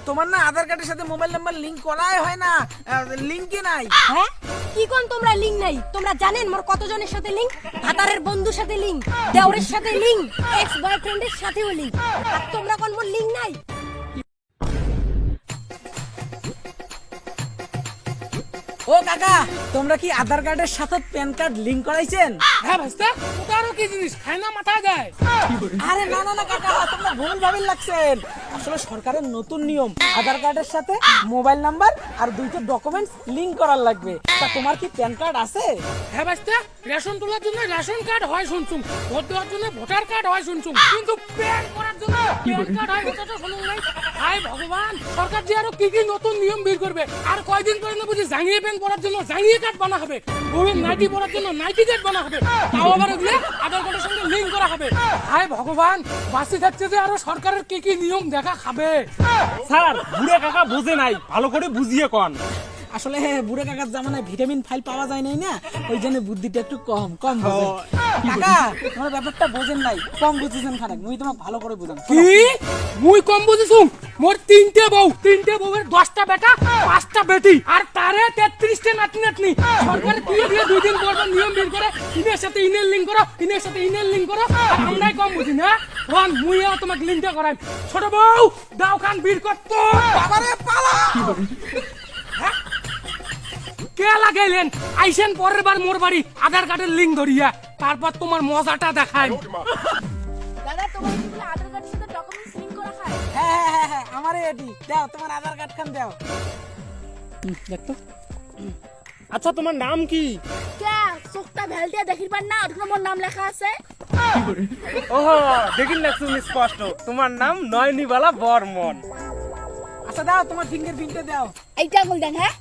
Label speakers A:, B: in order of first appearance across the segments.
A: তোমার না আধার কার্ডের সাথে মোবাইল নাম্বার লিংক করাই হয় না, লিংকই নাই।
B: হ্যাঁ কি কোন তোমরা লিংক নাই? তোমরা জানেন মোর কতজনের সাথে লিংক? ভাতারের বন্ধুর সাথে লিংক, দেওরের সাথে লিংক, এক্স বয়ফ্রেন্ডের সাথেও লিংক। আর তোমরা কোন মোর লিংক নাই?
A: ও কাকা, তোমরা কি আধার কার্ডের সাথে প্যান কার্ড লিংক করাইছেন?
C: হ্যাঁ ভাইস্তা, ওটা আরো কি জিনিস খায় না মাথায় যায়।
A: আরে না না না কাকা, তোমরা ভুল ভাবে লাগছেন। আসলে সরকারের নতুন নিয়ম, আধার কার্ডের সাথে মোবাইল নাম্বার আর দুইটা ডকুমেন্টস লিংক করার লাগবে। তা তোমার কি প্যান কার্ড আছে?
C: হ্যাঁ ভাইস্তা, রেশন তোলার জন্য রেশন কার্ড হয় শুনছুম, ভোট দেওয়ার জন্য ভোটার কার্ড হয় শুনছুম, কিন্তু প্যান করার জন্য প্যান কার্ড হয় ওটা তো শুনুন নাই। হায় ভগবান, সরকার যে আরো কি কি নতুন নিয়ম বের করবে। আর কয়দিন পরে না বুঝি জাঙ্গিয়ে প্যান পরার জন্য জাঙ্গিয়ে কার্ড বানা হবে, বউয়ের নাইটি পরার জন্য নাইটি কার্ড বানা হবে, তাও আবার ওগুলো আধার কার্ডের সঙ্গে লিংক করা হবে। হায় ভগবান, বাসি থাকছে যে আরো সরকারের কি কি নিয়ম দেখা খাবে।
D: স্যার বুড়ে কাকা বোঝে নাই, ভালো করে বুঝিয়ে কন।
A: আসলে বুড়ো কাকার জামানায় ভিটামিন ফাইল পাওয়া যায় নাই না, ওই জন্য বুদ্ধিটা একটু কম কম বোঝে। কাকা তোমার ব্যাপারটা বোঝেন নাই, কম বুঝেছেন খারাপ, মুই তোমাকে ভালো করে বুঝাম।
C: কি মুই কম বুঝিছুম? মোর তিনটে বউয়ের 10টা বেটা 5টা বেটি আর তারে 33টা নাতি নাতনি। সরকার কি দিয়ে 2 দিন পর পর নিয়ম বের করে, ইনের সাথে ইনের লিংক করো, ইনের সাথে ইনের লিংক করো, আর আমরাই কম বুঝি না। রন মুইও তোমাকে লিংকটা করাই। ছোট বউ দাও খান বীর করতো, বাবারে পালা। হ্যাঁ? কে লাগাইলেন? আইসেন পরের বার মোর বাড়ি আধার কার্ডের লিংক ধরিয়া, তারপর তোমার মজাটা দেখাই।
B: দাদা তোমার কি আধার কার্ডের সাথে ডকুমেন্টস লিংক করা হয়?
A: হ্যাঁ হ্যাঁ হ্যাঁ হ্যাঁ, আমারে এটি দাও, তোমার আধার কার্ড খান দাও।
D: দেখতো। আচ্ছা তোমার নাম কি?
B: কে চোখটা ভেলটিয়া দেখির পার না, ওখানে মোর নাম লেখা আছে।
D: ওহো দেখিন লাগছো স্পষ্ট, তোমার নাম নয়নিবালা বর্মন।
A: আচ্ছা দাও, তোমার ফিঙ্গার প্রিন্টটা দাও।
B: এইটা আঙুল দেন। হ্যাঁ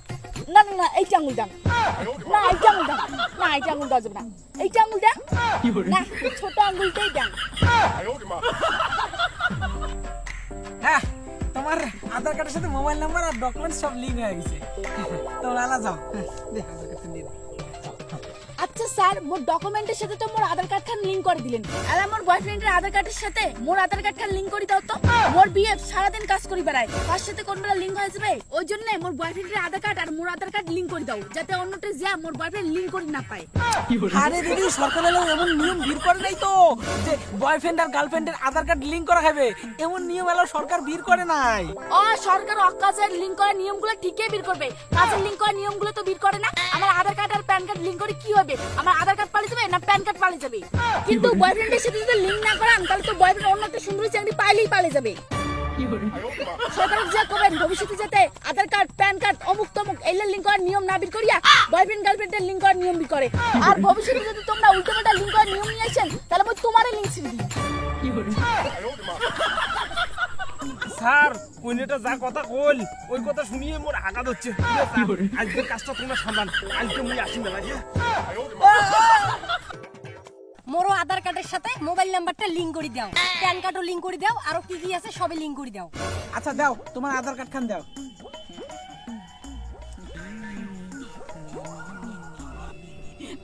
B: না না না, এইটা আঙুল দেন না, এইটা আঙুল দেন না, এইটা আঙুল দেওয়া যাবে না, এইটা আঙুল দেন না, ছোট আঙুলটাই দেন।
A: হ্যাঁ, তোমার আধার কার্ডের সাথে মোবাইল নাম্বার আর ডকুমেন্টস সব লিংক হয়ে গেছে। তোমরা আলা যাও, দে আধার কার্ডটা নিয়ে দে।
B: আচ্ছা স্যার, মোর ডকুমেন্টের সাথে তো মোর আধার কার্ড খান লিংক করে দিলেন, আর আমার বয়ফ্রেন্ডের আধার কার্ডের সাথে মোর আধার কার্ড খান লিংক করে দাও তো। মোর বিয়ে সারাদিন কাজ করি বেড়ায়, তার সাথে কোনটা লিংক হয়ে যাবে, ওই জন্য মোর বয়ফ্রেন্ডের আধার কার্ড আর মোর আধার কার্ড লিংক করে দাও, যাতে অন্যটা যা মোর বয়ফ্রেন্ড লিংক করে না পায়।
A: আরে দিদি, সরকার এলো এমন নিয়ম বের করে নাই তো যে বয়ফ্রেন্ড আর গার্লফ্রেন্ডের আধার কার্ড লিংক করা হবে, এমন নিয়ম এলো সরকার বের করে নাই।
B: ও সরকার অকাজের লিংক করার নিয়মগুলো ঠিকই বের করবে, কাজের লিংক করার নিয়মগুলো তো বের করে না। আমার আধার কার্ড আর প্যান কার্ড লিংক করে কি হবে? আমার আধার কার্ড পালিয়ে যাবে না প্যান কার্ড পালিয়ে যাবে? কিন্তু বয়ফ্রেন্ডের সাথে যদি লিংক না করান, তাহলে তো বয়ফ্রেন্ড অন্য একটা সুন্দরী চাকরি পাইলেই পালিয়ে যাবে। সরকার যা করবেন ভবিষ্যতে যাতে আধার কার্ড প্যান কার্ড অমুক তমুক এইলে লিংক করার নিয়ম না বের করিয়া বয়ফ্রেন্ড গার্লফ্রেন্ডের লিংক করার নিয়ম বের করে। আর ভবিষ্যতে যদি তোমরা উল্টোপাল্টা লিংক করার নিয়ম নিয়ে আসেন, তাহলে আমি তোমারই লিংক ছিড়ে দিই।
D: স্যার কইনেটা যা কথা কইল, ওই কথা শুনিয়ে মোর আঘাত হচ্ছে। আজকের কাজটা তোমরা সামলান, কালকে মুই আসি মেলা।
B: মোর আধার কার্ডের সাথে মোবাইল নাম্বারটা লিংক করে দাও, প্যান কার্ডও লিংক করে দাও, আরো কি কি আছে সবই লিংক করে দাও।
A: আচ্ছা দাও, তোমার আধার কার্ড খান দাও।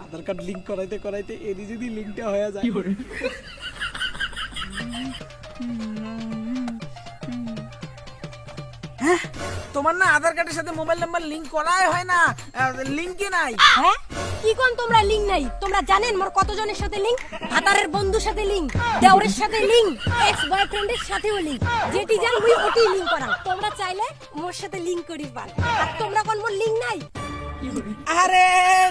A: আধার কার্ড লিংক করাইতে করাইতে এদি যদি লিংকটা হয়ে যায়। হ্যাঁ, তোমার না আধার কার্ডের সাথে মোবাইল নাম্বার লিংক করাই হয় না, লিংকই নাই।
B: হ্যাঁ কি কোন তোমরা লিংক নাই? তোমরা জানেন মোর কতজনের সাথে লিংক? ভাতারের বন্ধুর সাথে লিংক, দেওরের সাথে লিংক, এক্স বয়ফ্রেন্ডের সাথেও লিংক, যেটি জান মুই ওটি লিংক করাও। তোমরা চাইলে মোর সাথে লিংক করি পার। আর তোমরা কোন মোর লিংক নাই?
A: আরে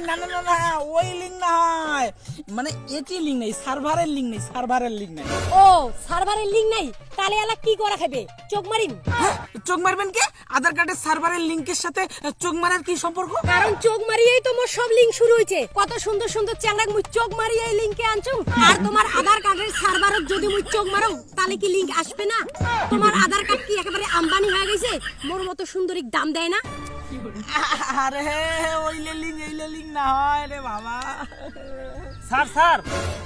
A: না না না না, ওই লিংক না হয়, মানে এটি লিংক নাই, সার্ভারের লিংক নাই, সার্ভারের লিংক নাই।
B: ও সার্ভারের লিংক নাই, তাহলে এলা কি করা খাবে? চোখ মারিম?
A: হ্যাঁ, চোখ মারবেন কে? আধার কার্ডের সার্ভারের লিংকের সাথে চোখ মারার কি সম্পর্ক?
B: কারণ চোখ মারিয়েই তো মোর সব লিংক শুরু হয়েছে। কত সুন্দর সুন্দর চ্যাংড়া মুই চোখ মারিয়ে এই লিংকে আনছুম। আর তোমার আধার কার্ডের সার্ভারত যদি মুই চোখ মারো, তাহলে কি লিংক আসবে না? তোমার আধার কার্ড কি একেবারে আম্বানি হয়ে গেছে? মোর মতো সুন্দরী দাম দেয় না?
A: আরে ওইলে লিংক এইলে লিংক না হয় রে বাবা।
D: স্যার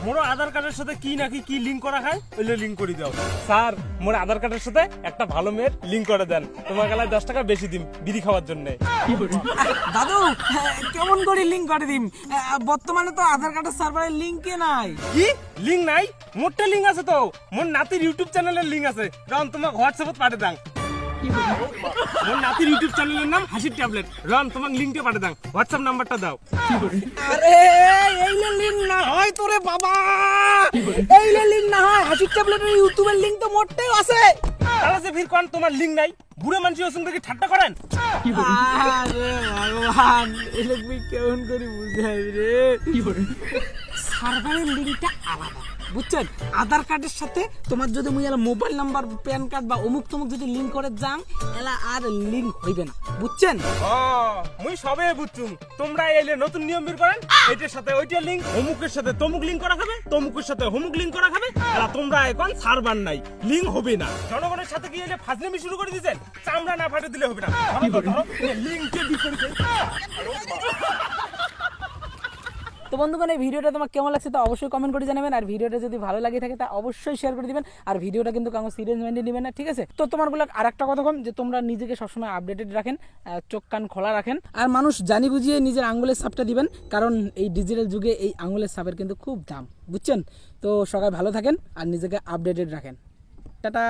D: মোর আধার কার্ডের সাথে কি নাকি কি লিংক করা হয়, ওইলে লিংক করে দাও। স্যার মোর আধার কার্ডের সাথে একটা ভালো মেয়ের লিংক করে দেন, তোমার গেলায় 10 টাকা বেশি দিম বিড়ি খাওয়ার জন্য।
A: দাদু কেমন করে লিংক করে দিম? বর্তমানে তো আধার কার্ডের সার্ভারের লিংকই নাই।
D: কি লিংক নাই? মোরটা লিংক আছে তো, মোর নাতির ইউটিউব চ্যানেলের লিংক আছে, কারণ তোমার হোয়াটসঅ্যাপত পাঠিয়ে দাও। মোর নাতির ইউটিউব চ্যানেলের নাম হাসির ট্যাবলেট। রন তোমাকে লিংকটা পাঠিয়ে দাও, হোয়াটসঅ্যাপ নাম্বারটা দাও।
A: আরে এই লিঙ্ক না হয় তোরে বাবা, এই লিঙ্ক না হয় হাসির ট্যাবলেটের ইউটিউবের লিঙ্ক তো মোটেও আছে।
D: তাহলে যে ফির কোন তোমার লিংক নাই, বুড়ো মানুষ ওসুন থেকে ঠাট্টা করেন।
A: আরে ভগবান, এলে তুই কেমন করে বুঝাই রে? সার্ভারের লিঙ্কটা আলাদা, বুঝছেন? আধার কার্ডের সাথে তোমার যদি মুই এলা মোবাইল নাম্বার, প্যান কার্ড বা অমুক তমুক যদি লিঙ্ক করে যাং, এলা আর লিঙ্ক হইবে না, বুঝছেন?
D: ও মুই সবে বুঝছুম, তোমরা এলে নতুন নিয়ম বের করেন, এইটার সাথে ওইটা লিংক, অমুকের সাথে তমুক লিংক করা খাবে, তমুকের সাথে হমুক লিংক করা খাবে। আর তোমরা এখন সার্ভার নাই, লিংক হবে না। জনগণের সাথে কি এলে ফাজলামি শুরু করে দিয়েছেন? চামড়া না ফাটে দিলে হবে না। লিংকে বিপরীতে।
A: তো বন্ধুগণ, এই ভিডিওটা তোমার কেমন লাগছে তা অবশ্যই কমেন্ট করে জানাবেন। আর ভিডিওটা যদি ভালো লাগে থাকে তা অবশ্যই শেয়ার করে দিবেন। আর ভিডিওটা কিন্তু কারো সিরিয়াস মাইন্ডে নেবেন না, ঠিক আছে? তো তোমারগুলো আর একটা কথা কম, যে তোমরা নিজেকে সবসময় আপডেটেড রাখেন, চোখ কান খোলা রাখেন, আর মানুষ জানি বুঝিয়ে নিজের আঙ্গুলের ছাপটা দিবেন, কারণ এই ডিজিটাল যুগে এই আঙ্গুলের ছাপের কিন্তু খুব দাম, বুঝছেন? তো সবাই ভালো থাকেন আর নিজেকে আপডেটেড রাখেন। টাটা।